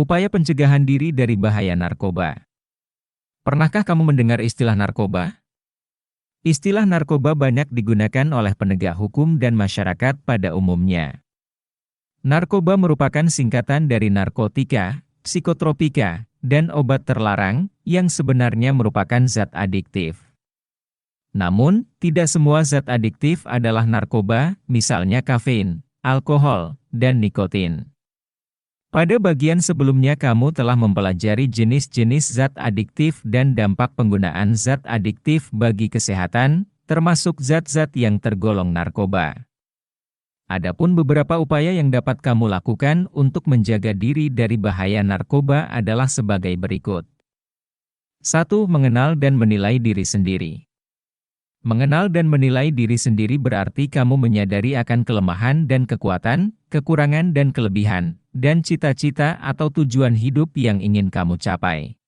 Upaya pencegahan diri dari bahaya narkoba. Pernahkah kamu mendengar istilah narkoba? Istilah narkoba banyak digunakan oleh penegak hukum dan masyarakat pada umumnya. Narkoba merupakan singkatan dari narkotika, psikotropika, dan obat terlarang, yang sebenarnya merupakan zat adiktif. Namun, tidak semua zat adiktif adalah narkoba, misalnya kafein, alkohol, dan nikotin. Pada bagian sebelumnya kamu telah mempelajari jenis-jenis zat adiktif dan dampak penggunaan zat adiktif bagi kesehatan, termasuk zat-zat yang tergolong narkoba. Adapun beberapa upaya yang dapat kamu lakukan untuk menjaga diri dari bahaya narkoba adalah sebagai berikut. 1. Mengenal dan menilai diri sendiri. Mengenal dan menilai diri sendiri berarti kamu menyadari akan kelemahan dan kekuatan, kekurangan dan kelebihan, dan cita-cita atau tujuan hidup yang ingin kamu capai.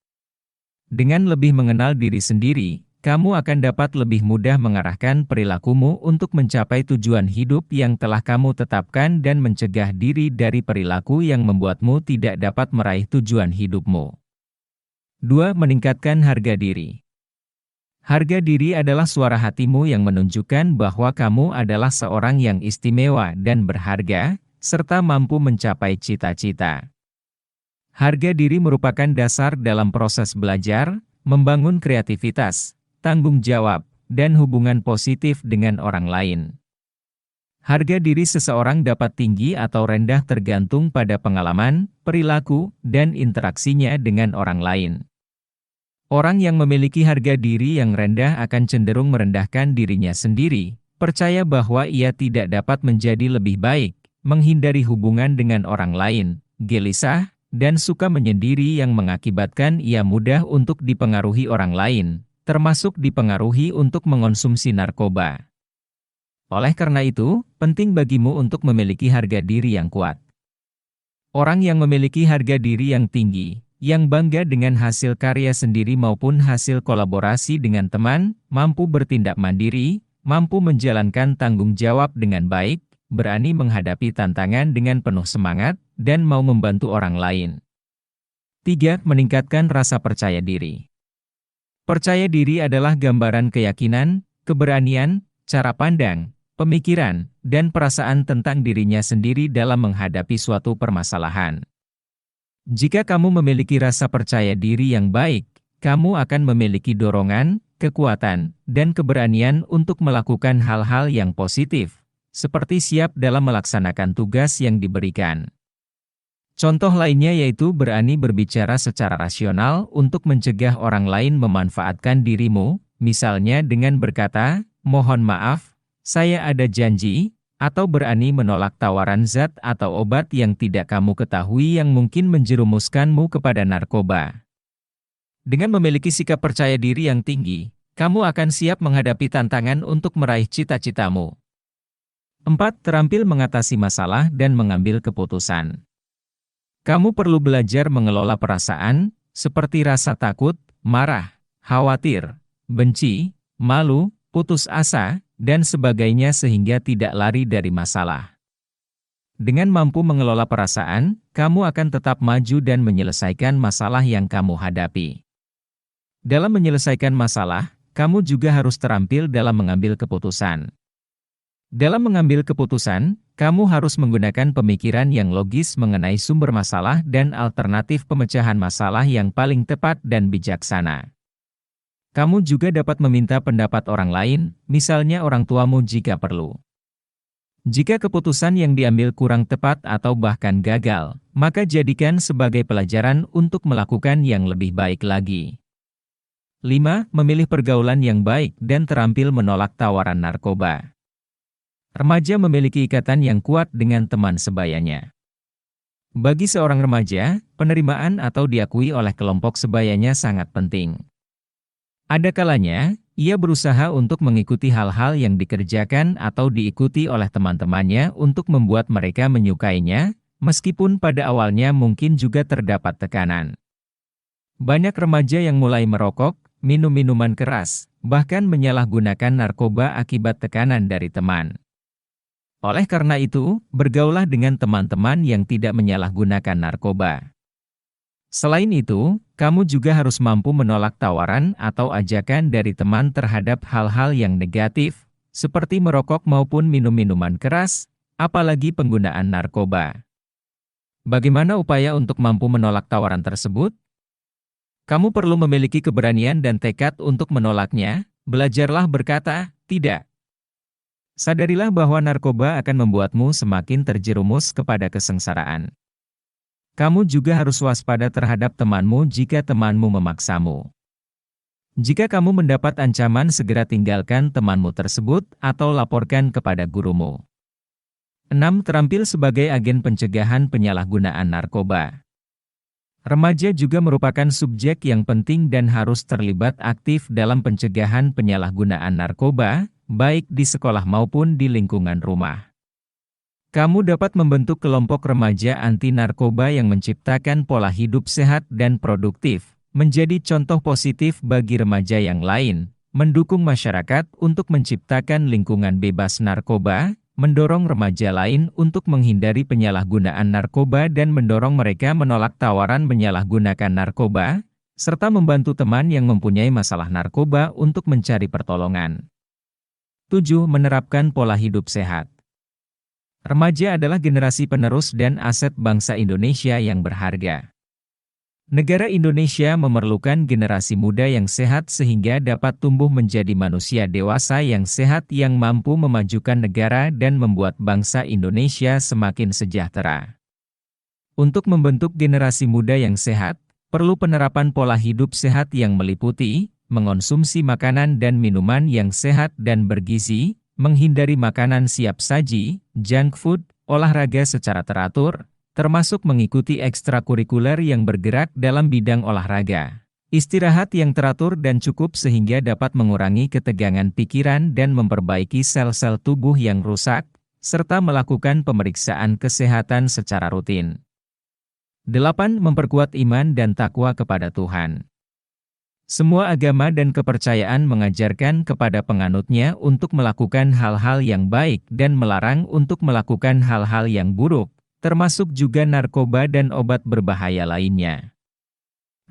Dengan lebih mengenal diri sendiri, kamu akan dapat lebih mudah mengarahkan perilakumu untuk mencapai tujuan hidup yang telah kamu tetapkan dan mencegah diri dari perilaku yang membuatmu tidak dapat meraih tujuan hidupmu. 2. Meningkatkan harga diri. Harga diri adalah suara hatimu yang menunjukkan bahwa kamu adalah seorang yang istimewa dan berharga, serta mampu mencapai cita-cita. Harga diri merupakan dasar dalam proses belajar, membangun kreativitas, tanggung jawab, dan hubungan positif dengan orang lain. Harga diri seseorang dapat tinggi atau rendah tergantung pada pengalaman, perilaku, dan interaksinya dengan orang lain. Orang yang memiliki harga diri yang rendah akan cenderung merendahkan dirinya sendiri, percaya bahwa ia tidak dapat menjadi lebih baik, menghindari hubungan dengan orang lain, gelisah, dan suka menyendiri yang mengakibatkan ia mudah untuk dipengaruhi orang lain, termasuk dipengaruhi untuk mengonsumsi narkoba. Oleh karena itu, penting bagimu untuk memiliki harga diri yang kuat. Orang yang memiliki harga diri yang tinggi, yang bangga dengan hasil karya sendiri maupun hasil kolaborasi dengan teman, mampu bertindak mandiri, mampu menjalankan tanggung jawab dengan baik, berani menghadapi tantangan dengan penuh semangat, dan mau membantu orang lain. 3. Meningkatkan rasa percaya diri. Percaya diri adalah gambaran keyakinan, keberanian, cara pandang, pemikiran, dan perasaan tentang dirinya sendiri dalam menghadapi suatu permasalahan. Jika kamu memiliki rasa percaya diri yang baik, kamu akan memiliki dorongan, kekuatan, dan keberanian untuk melakukan hal-hal yang positif, seperti siap dalam melaksanakan tugas yang diberikan. Contoh lainnya yaitu berani berbicara secara rasional untuk mencegah orang lain memanfaatkan dirimu, misalnya dengan berkata, "Mohon maaf, saya ada janji," atau berani menolak tawaran zat atau obat yang tidak kamu ketahui yang mungkin menjerumuskanmu kepada narkoba. Dengan memiliki sikap percaya diri yang tinggi, kamu akan siap menghadapi tantangan untuk meraih cita-citamu. 4. Terampil mengatasi masalah dan mengambil keputusan. Kamu perlu belajar mengelola perasaan, seperti rasa takut, marah, khawatir, benci, malu, putus asa, dan sebagainya sehingga tidak lari dari masalah. Dengan mampu mengelola perasaan, kamu akan tetap maju dan menyelesaikan masalah yang kamu hadapi. Dalam menyelesaikan masalah, kamu juga harus terampil dalam mengambil keputusan. Dalam mengambil keputusan, kamu harus menggunakan pemikiran yang logis mengenai sumber masalah dan alternatif pemecahan masalah yang paling tepat dan bijaksana. Kamu juga dapat meminta pendapat orang lain, misalnya orang tuamu jika perlu. Jika keputusan yang diambil kurang tepat atau bahkan gagal, maka jadikan sebagai pelajaran untuk melakukan yang lebih baik lagi. 5. Memilih pergaulan yang baik dan terampil menolak tawaran narkoba. Remaja memiliki ikatan yang kuat dengan teman sebayanya. Bagi seorang remaja, penerimaan atau diakui oleh kelompok sebayanya sangat penting. Ada kalanya, ia berusaha untuk mengikuti hal-hal yang dikerjakan atau diikuti oleh teman-temannya untuk membuat mereka menyukainya, meskipun pada awalnya mungkin juga terdapat tekanan. Banyak remaja yang mulai merokok, minum minuman keras, bahkan menyalahgunakan narkoba akibat tekanan dari teman. Oleh karena itu, bergaulah dengan teman-teman yang tidak menyalahgunakan narkoba. Selain itu, kamu juga harus mampu menolak tawaran atau ajakan dari teman terhadap hal-hal yang negatif, seperti merokok maupun minum minuman keras, apalagi penggunaan narkoba. Bagaimana upaya untuk mampu menolak tawaran tersebut? Kamu perlu memiliki keberanian dan tekad untuk menolaknya. Belajarlah berkata, "Tidak." Sadarilah bahwa narkoba akan membuatmu semakin terjerumus kepada kesengsaraan. Kamu juga harus waspada terhadap temanmu jika temanmu memaksamu. Jika kamu mendapat ancaman, segera tinggalkan temanmu tersebut atau laporkan kepada gurumu. 6. Terampil sebagai agen pencegahan penyalahgunaan narkoba. Remaja juga merupakan subjek yang penting dan harus terlibat aktif dalam pencegahan penyalahgunaan narkoba, baik di sekolah maupun di lingkungan rumah. Kamu dapat membentuk kelompok remaja anti narkoba yang menciptakan pola hidup sehat dan produktif, menjadi contoh positif bagi remaja yang lain, mendukung masyarakat untuk menciptakan lingkungan bebas narkoba, mendorong remaja lain untuk menghindari penyalahgunaan narkoba dan mendorong mereka menolak tawaran menyalahgunakan narkoba, serta membantu teman yang mempunyai masalah narkoba untuk mencari pertolongan. 7. Menerapkan pola hidup sehat. Remaja adalah generasi penerus dan aset bangsa Indonesia yang berharga. Negara Indonesia memerlukan generasi muda yang sehat sehingga dapat tumbuh menjadi manusia dewasa yang sehat yang mampu memajukan negara dan membuat bangsa Indonesia semakin sejahtera. Untuk membentuk generasi muda yang sehat, perlu penerapan pola hidup sehat yang meliputi mengonsumsi makanan dan minuman yang sehat dan bergizi, menghindari makanan siap saji, junk food, olahraga secara teratur, termasuk mengikuti ekstrakurikuler yang bergerak dalam bidang olahraga. Istirahat yang teratur dan cukup sehingga dapat mengurangi ketegangan pikiran dan memperbaiki sel-sel tubuh yang rusak, serta melakukan pemeriksaan kesehatan secara rutin. 8. Memperkuat iman dan takwa kepada Tuhan. Semua agama dan kepercayaan mengajarkan kepada penganutnya untuk melakukan hal-hal yang baik dan melarang untuk melakukan hal-hal yang buruk, termasuk juga narkoba dan obat berbahaya lainnya.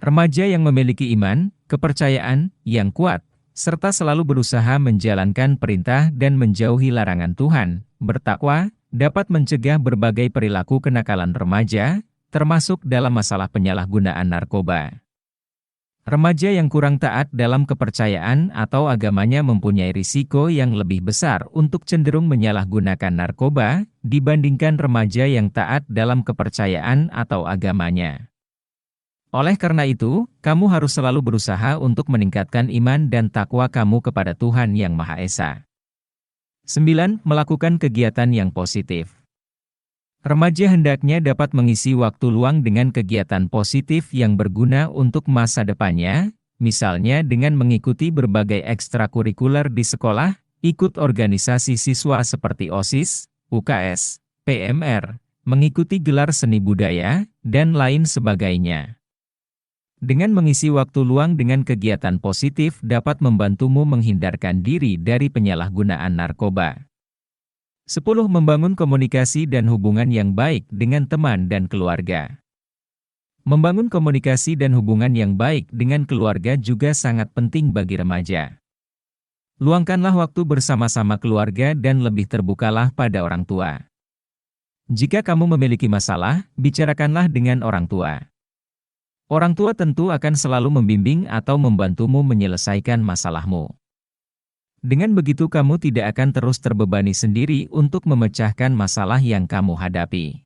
Remaja yang memiliki iman, kepercayaan yang kuat, serta selalu berusaha menjalankan perintah dan menjauhi larangan Tuhan, bertakwa, dapat mencegah berbagai perilaku kenakalan remaja, termasuk dalam masalah penyalahgunaan narkoba. Remaja yang kurang taat dalam kepercayaan atau agamanya mempunyai risiko yang lebih besar untuk cenderung menyalahgunakan narkoba dibandingkan remaja yang taat dalam kepercayaan atau agamanya. Oleh karena itu, kamu harus selalu berusaha untuk meningkatkan iman dan takwa kamu kepada Tuhan Yang Maha Esa. 9. Melakukan kegiatan yang positif. Remaja hendaknya dapat mengisi waktu luang dengan kegiatan positif yang berguna untuk masa depannya, misalnya dengan mengikuti berbagai ekstrakurikuler di sekolah, ikut organisasi siswa seperti OSIS, UKS, PMR, mengikuti gelar seni budaya, dan lain sebagainya. Dengan mengisi waktu luang dengan kegiatan positif dapat membantumu menghindarkan diri dari penyalahgunaan narkoba. 10. Membangun komunikasi dan hubungan yang baik dengan teman dan keluarga. Membangun komunikasi dan hubungan yang baik dengan keluarga juga sangat penting bagi remaja. Luangkanlah waktu bersama-sama keluarga dan lebih terbukalah pada orang tua. Jika kamu memiliki masalah, bicarakanlah dengan orang tua. Orang tua tentu akan selalu membimbing atau membantumu menyelesaikan masalahmu. Dengan begitu kamu tidak akan terus terbebani sendiri untuk memecahkan masalah yang kamu hadapi.